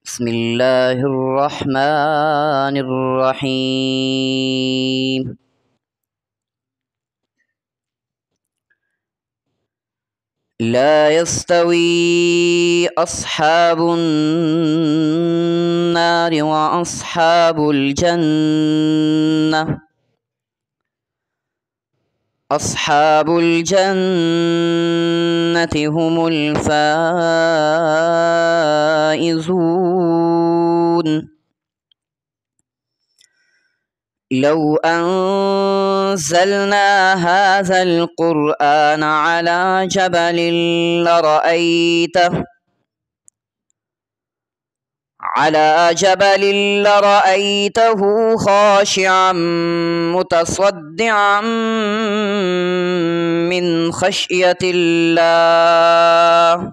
بسم الله الرحمن الرحيم. لا يستوي أصحاب النار وأصحاب الجنة أصحاب الجنة هم الفائزون. لو أنزلنا هذا القرآن على جبل لرأيته خاشعا متصدعا من خشية الله.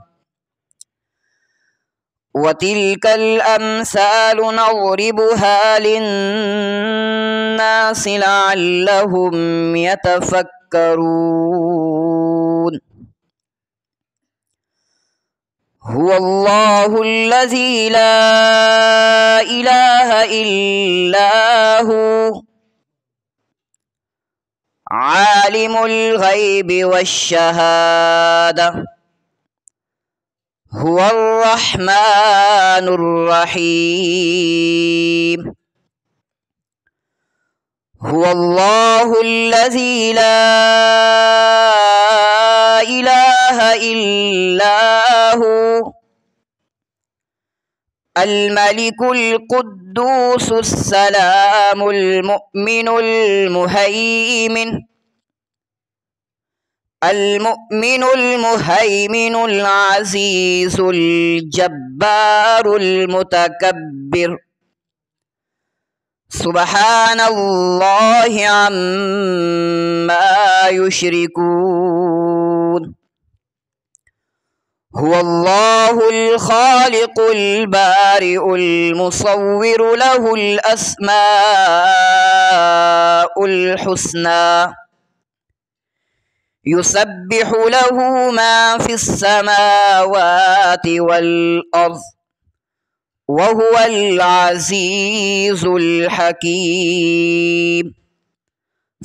وتلك الأمثال نضربها للناس لعلهم يتفكرون. هو الله الذي لا إله إلا هو عالم الغيب والشهادة هو الرحمن الرحيم. هو الله الذي لا إله إلا هو الملك القدوس السلام المؤمن المهيمن العزيز الجبار المتكبر. سبحان الله عما يشركون. هو الله الخالق البارئ المصور له الأسماء الحسنى يسبح له ما في السماوات والأرض وهو العزيز الحكيم.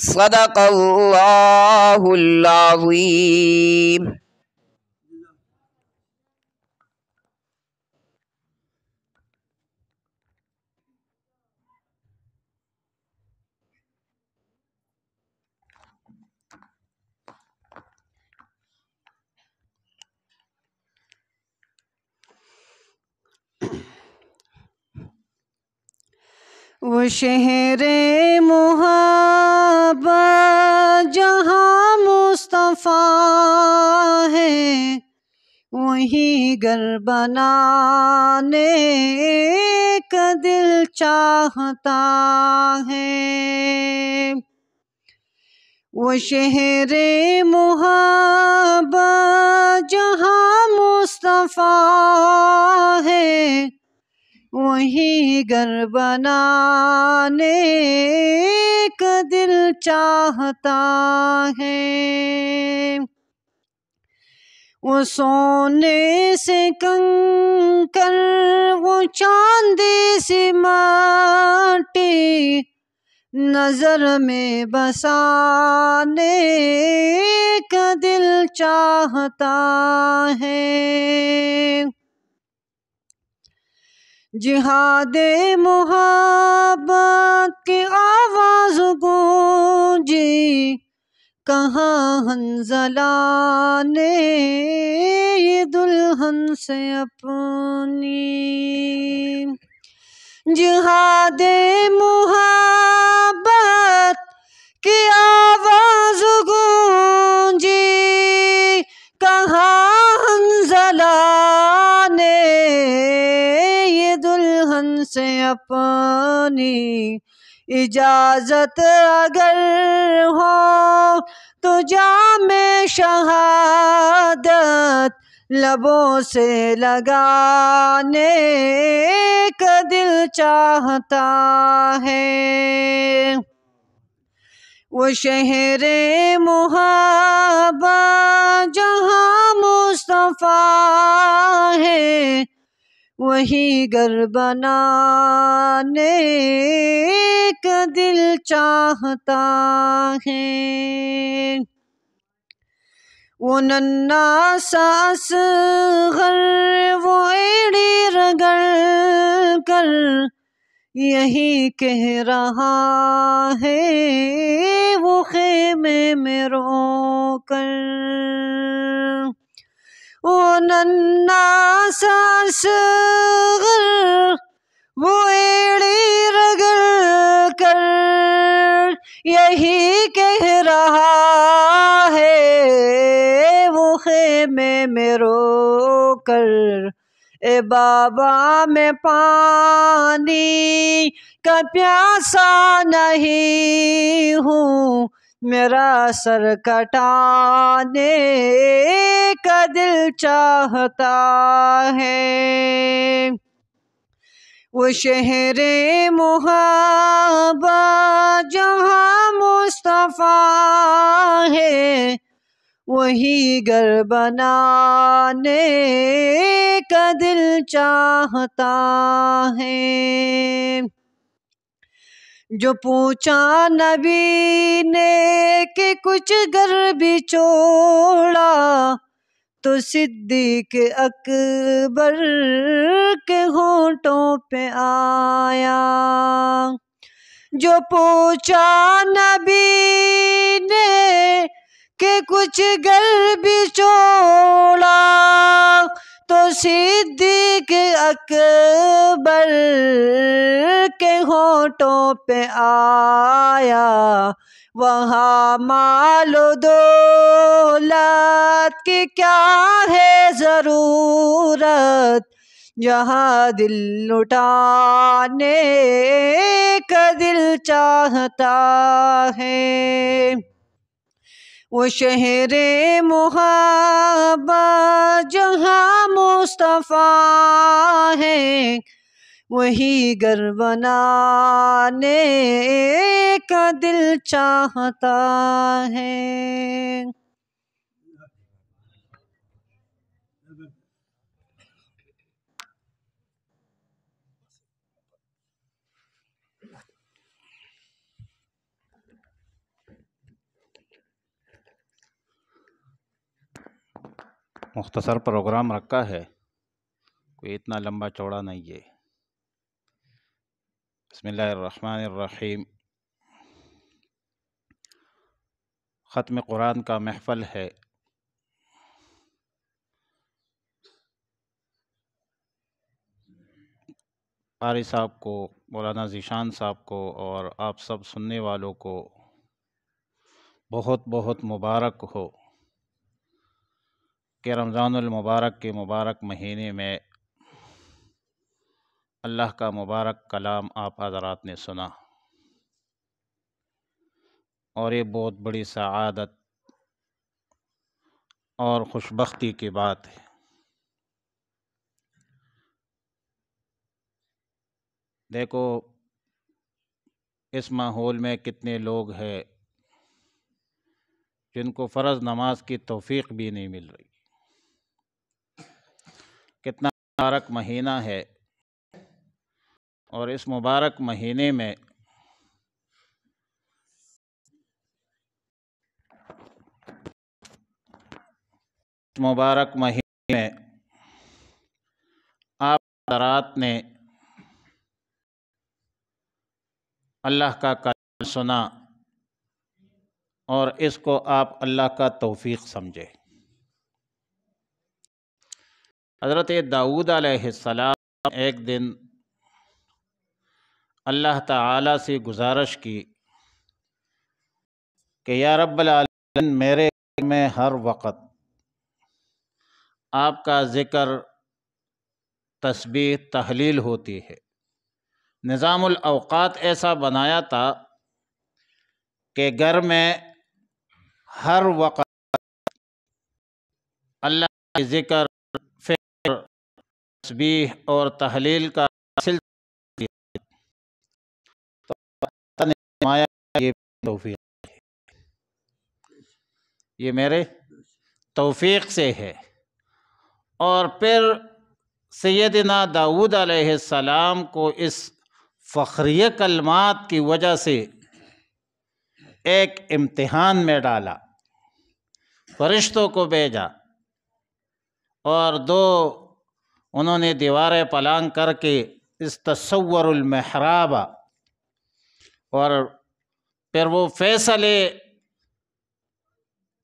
صدق الله العظيم. وہ شہر محبت جہاں مصطفیٰ ہے وہی گھر بنانے کا دل چاہتا ہے۔ وہ شہر محبت جہاں مصطفیٰ ہے وہی گھر بنانے کا دل چاہتا ہے۔ وہ سونے سے کنکر وہ چاندی سی مٹی نظر میں بسانے کا دل چاہتا ہے۔ جہاد محبت کی آواز گونجی کہاں حنظلہ نے یہ دلہن سے اپنی۔ جہاد محبت کی آواز گونجی کہاں حنظلہ نے یہ دلہن سے اپنی۔ اجازت اگر ہو تو جام شہادت لبوں سے لگانے کا دل چاہتا ہے۔ وہ شہر محبت جہاں مصطفیٰ مصطفیٰ ہے وہی گھر بنانے کا دل چاہتا ہے۔ وہ ننھا سا اصغر وہ ایڑی رگڑ کر یہی کہہ رہا ہے وہ خیمے میں رو کر۔ وہ ننھا سا اصغر وہ ایڑی رگڑ کر یہی کہہ رہا ہے وہ خیمے میں رو کر، اے بابا میں پانی کا پیاسا نہیں ہوں، میرا سر کٹانے کا دل چاہتا ہے۔ وہ شہر محبت جہاں مصطفیٰ ہے وہی گھر بنانے کا دل چاہتا ہے۔ جو پوچھا نبی نے کہ کچھ گھر بھی چھوڑا تو صدیق اکبر کے ہونٹوں پہ آیا۔ جو پوچھا نبی نے کہ کچھ گھر بھی چھوڑا تو صدیق اکبر کے ہونٹوں پہ آیا۔ وہاں مال و دولت کی کیا ہے ضرورت، جہاں دل لٹانے کا دل چاہتا ہے۔ وہ شہر محبت جہاں مصطفیٰ ہے وہی گھر بنانے کا دل چاہتا ہے۔ مختصر پروگرام رکھا ہے، کوئی اتنا لمبا چوڑا نہیں ہے۔ بسم اللہ الرحمن الرحیم۔ ختم قرآن کا محفل ہے۔ قاری صاحب کو، مولانا ذیشان صاحب کو اور آپ سب سننے والوں کو بہت بہت مبارک ہو کہ رمضان المبارک کے مبارک مہینے میں اللہ کا مبارک کلام آپ حضرات نے سنا، اور یہ بہت بڑی سعادت اور خوشبختی کی بات ہے۔ دیکھو اس ماحول میں کتنے لوگ ہیں جن کو فرض نماز کی توفیق بھی نہیں مل رہی۔ کتنا مبارک مہینہ ہے، اور اس مبارک مہینے میں آپ حضرات نے اللہ کا کلام سنا اور اس کو آپ اللہ کا توفیق سمجھے۔ حضرت داؤد علیہ السلام ایک دن اللہ تعالیٰ سے گزارش کی کہ یا رب العالمین، میرے میں ہر وقت آپ کا ذکر، تسبیح، تحلیل ہوتی ہے۔ نظام الاوقات ایسا بنایا تھا کہ گھر میں ہر وقت اللہ کے ذکر، فکر، تسبیح اور تحلیل کا سلسلہ، یہ توفیق ہے، یہ میرے توفیق سے ہے۔ اور پھر سیدنا داؤد علیہ السلام کو اس فخریہ کلمات کی وجہ سے ایک امتحان میں ڈالا، فرشتوں کو بھیجا، اور انہوں نے دیواریں پلانگ کر کے استصور المحراب، اور پھر وہ فیصلے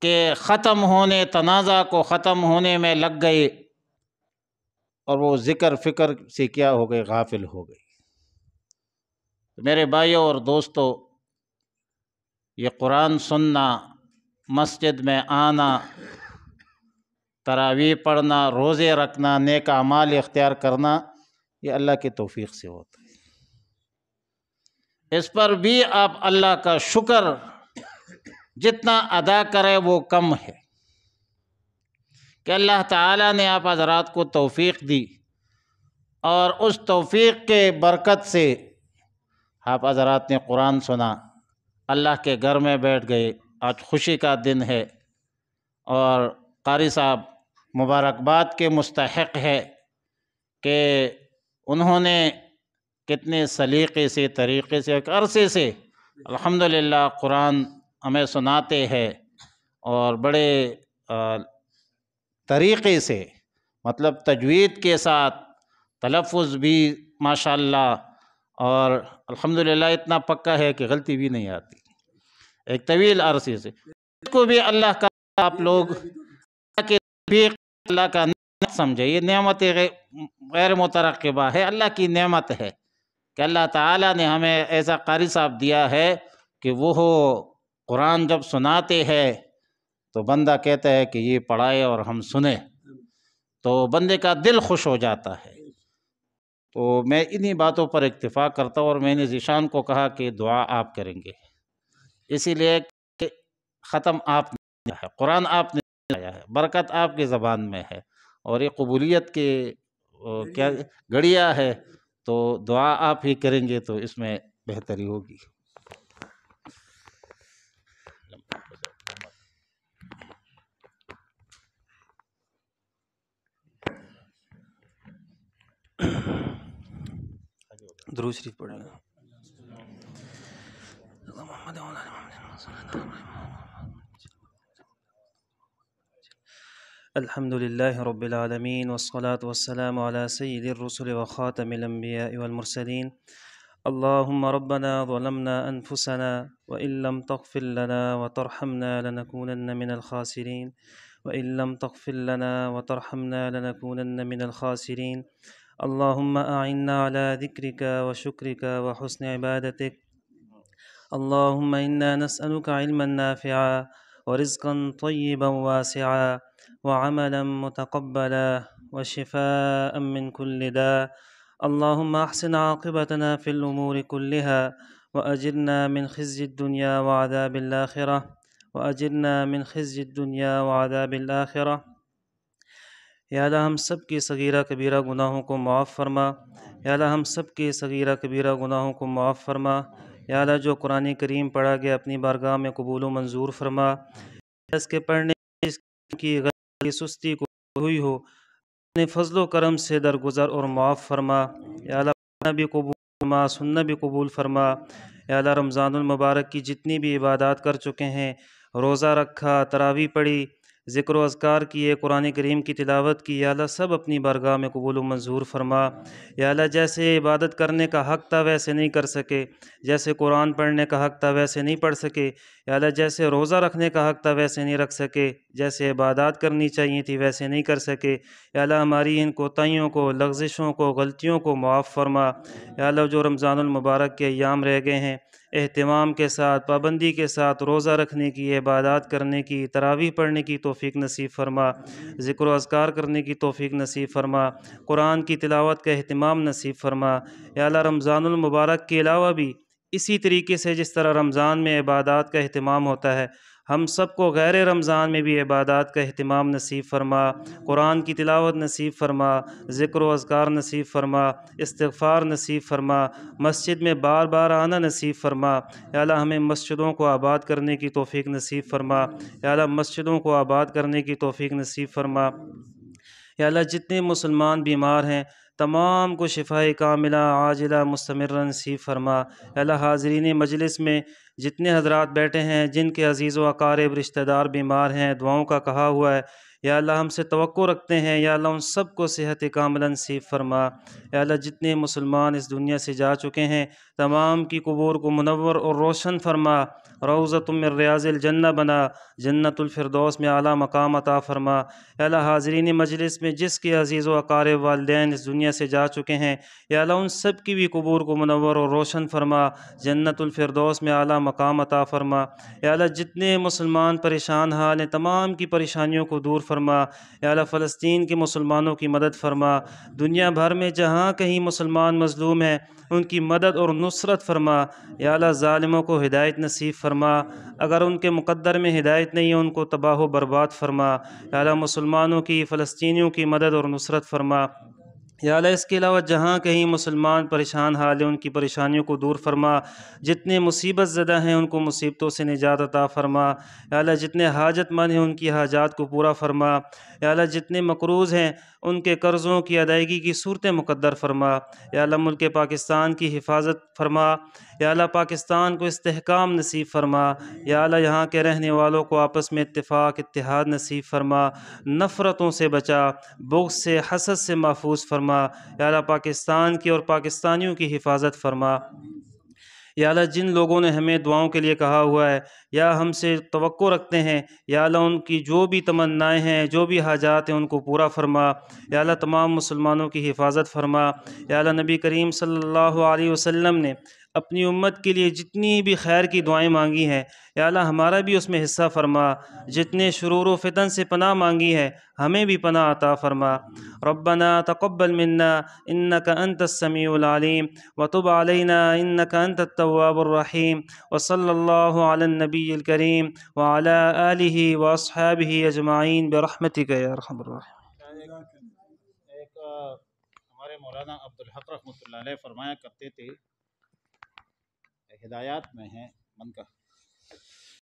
کے ختم ہونے، تنازع کو ختم ہونے میں لگ گئے، اور وہ ذکر فکر سے کیا ہو گئے، غافل ہو گئے۔ میرے بھائیوں اور دوستو، یہ قرآن سننا، مسجد میں آنا، تراویح پڑھنا، روزے رکھنا، نیک اعمال اختیار کرنا، یہ اللہ کی توفیق سے ہوتا ہے۔ اس پر بھی آپ اللہ کا شکر جتنا ادا کریں وہ کم ہے کہ اللہ تعالیٰ نے آپ حضرات کو توفیق دی، اور اس توفیق کے برکت سے آپ حضرات نے قرآن سنا، اللہ کے گھر میں بیٹھ گئے۔ آج خوشی کا دن ہے، اور قاری صاحب مبارکباد کے مستحق ہے کہ انہوں نے کتنے سلیقے سے، طریقے سے، ایک عرصے سے الحمدللہ قرآن ہمیں سناتے ہیں، اور بڑے طریقے سے، مطلب تجوید کے ساتھ، تلفظ بھی ماشاءاللہ، اور الحمدللہ اتنا پکا ہے کہ غلطی بھی نہیں آتی ایک طویل عرصے سے۔ اس کو بھی اللہ کا، آپ لوگ اللہ کا نعمت سمجھے، یہ نعمت غیر مترقبہ ہے، اللہ کی نعمت ہے کہ اللہ تعالیٰ نے ہمیں ایسا قاری صاحب دیا ہے کہ وہ قرآن جب سناتے ہیں تو بندہ کہتا ہے کہ یہ پڑھائے اور ہم سنیں، تو بندے کا دل خوش ہو جاتا ہے۔ تو میں انہی باتوں پر اکتفا کرتا ہوں، اور میں نے ذیشان کو کہا کہ دعا آپ کریں گے، اسی لیے کہ ختم آپ نے کیا ہے، قرآن آپ نے لایا ہے، برکت آپ کی زبان میں ہے، اور یہ قبولیت کے کیا گڑیا ہے، تو دعا آپ ہی کریں گے تو اس میں بہتری ہوگی۔ درود شریف پڑھیں۔ الحمد لله رب العالمين، والصلاة والسلام على سيد الرسل وخاتم الأنبياء والمرسلين. اللهم ربنا ظلمنا أنفسنا وإن لم تغفر لنا وترحمنا لنكونن من الخاسرين، وإن لم تغفر لنا وترحمنا لنكونن من الخاسرين. اللهم أعنا على ذكرك وشكرك وحسن عبادتك. اللهم إنا نسألك علما نافعا ورزقا طيبا واسعا وعملا متقبلا وشفاء من كل داء. اللهم أحسن عاقبتنا في الأمور كلها، وأجرنا من خزي الدنيا وعذاب الآخرة، وأجرنا من خزي الدنيا وعذاب الآخرة. یا اللہ ہم سب کی صغیرہ کبیرہ گناہوں کو معاف فرما، یا اللہ ہم سب کے صغیرہ کبیرہ گناہوں کو معاف فرما. یا اللہ جو قرآن کریم پڑھا گیا اپنی بارگاہ میں قبول و منظور فرما. اس کے پڑھنے کی غلطی سستی کو ہوئی ہو اپنے فضل و کرم سے درگزر اور معاف فرما. یا اللہ پڑھنا بھی قبول فرما، سننا بھی قبول فرما. یا اللہ رمضان المبارک کی جتنی بھی عبادات کر چکے ہیں، روزہ رکھا، تراویح پڑھی، ذکر و اذکار کیے، قرآن کریم کی تلاوت کی، یا اللہ سب اپنی بارگاہ میں قبول و منظور فرما. یا اللہ جیسے عبادت کرنے کا حق تھا ویسے نہیں کر سکے، جیسے قرآن پڑھنے کا حق تھا ویسے نہیں پڑھ سکے. یا اللہ جیسے روزہ رکھنے کا حق تھا ویسے نہیں رکھ سکے، جیسے عبادات کرنی چاہیے تھی ویسے نہیں کر سکے. یا اللہ ہماری ان کوتاہیوں کو، لغزشوں کو، غلطیوں کو معاف فرما. یا اللہ جو رمضان المبارک کے ایام رہ گئے ہیں، اہتمام کے ساتھ، پابندی کے ساتھ روزہ رکھنے کی، عبادات کرنے کی، تراویح پڑھنے کی توفیق نصیب فرما، ذکر و اذکار کرنے کی توفیق نصیب فرما، قرآن کی تلاوت کا اہتمام نصیب فرما. یا اللہ رمضان المبارک کے علاوہ بھی اسی طریقے سے جس طرح رمضان میں عبادات کا اہتمام ہوتا ہے، ہم سب کو غیر رمضان میں بھی عبادات کا اہتمام نصیب فرما، قرآن کی تلاوت نصیب فرما، ذکر و اذکار نصیب فرما، استغفار نصیب فرما، مسجد میں بار بار آنا نصیب فرما. یا اللہ ہمیں مسجدوں کو آباد کرنے کی توفیق نصیب فرما. یا اللہ مسجدوں کو آباد کرنے کی توفیق نصیب فرما. یا اللہ جتنے مسلمان بیمار ہیں تمام کو شفائے کاملہ عاجلہ مستمرہ نصیب فرما۔ یا اللہ حاضرین مجلس میں جتنے حضرات بیٹھے ہیں جن کے عزیز و اقارب رشتہ دار بیمار ہیں، دعاؤں کا کہا ہوا ہے، یا اللہ ہم سے توقع رکھتے ہیں، یا اللہ ان سب کو صحت کاملہ نصیب فرما۔ یا اللہ جتنے مسلمان اس دنیا سے جا چکے ہیں تمام کی قبور کو منور اور روشن فرما، روضۃ من ریاض الجنہ بنا، جنت الفردوس میں اعلیٰ مقام عطا فرما۔ یا اللہ حاضرین مجلس میں جس کے عزیز و اقارب والدین اس دنیا سے جا چکے ہیں، یا اللہ ان سب کی بھی قبور کو منور اور روشن فرما، جنت الفردوس میں اعلیٰ مقام عطا فرما۔ یا اللہ جتنے مسلمان پریشان حال ہیں تمام کی پریشانیوں کو دور فرما۔ یا اللہ فلسطین کے مسلمانوں کی مدد فرما، دنیا بھر میں جہاں کہیں مسلمان مظلوم ہیں ان کی مدد اور نصرت فرما۔ یا اللہ ظالموں کو ہدایت نصیب فرما، اگر ان کے مقدر میں ہدایت نہیں ہے ان کو تباہ و برباد فرما۔ یا اللہ مسلمانوں کی، فلسطینیوں کی مدد اور نصرت فرما۔ یا اللہ اس کے علاوہ جہاں کہیں مسلمان پریشان حال ہیں ان کی پریشانیوں کو دور فرما، جتنے مصیبت زدہ ہیں ان کو مصیبتوں سے نجات عطا فرما۔ یا اللہ جتنے حاجت مند ہیں ان کی حاجات کو پورا فرما۔ یا اللہ جتنے مقروض ہیں ان کے قرضوں کی ادائیگی کی صورتیں مقدر فرما۔ یا اللہ ملک پاکستان کی حفاظت فرما۔ یا اللہ پاکستان کو استحکام نصیب فرما۔ یا اللہ یہاں کے رہنے والوں کو آپس میں اتفاق اتحاد نصیب فرما، نفرتوں سے بچا، بغض سے حسد سے محفوظ فرما۔ یا اللہ پاکستان کی اور پاکستانیوں کی حفاظت فرما۔ یا اللہ جن لوگوں نے ہمیں دعاؤں کے لیے کہا ہوا ہے یا ہم سے توقع رکھتے ہیں، یا اللہ ان کی جو بھی تمنائیں ہیں جو بھی حاجات ہیں ان کو پورا فرما۔ یا اللہ تمام مسلمانوں کی حفاظت فرما۔ یا اللہ نبی کریم صلی اللہ علیہ وسلم نے اپنی امت کے لیے جتنی بھی خیر کی دعائیں مانگی ہیں، یا اللہ ہمارا بھی اس میں حصہ فرما۔ جتنے شرور و فتن سے پناہ مانگی ہے ہمیں بھی پناہ عطا فرما۔ ربنا تقبل منا انك انت السميع العليم وتب علينا انك انت التواب الرحيم وصلى الله على النبي الكريم وعلى آله واصحابه اجمعين برحمتك يا ارحم الراحمين۔ ایک ہمارے مولانا عبدالحق رحمۃ اللہ علیہ فرمایا کرتے تھے، ہدایات میں ہیں من کا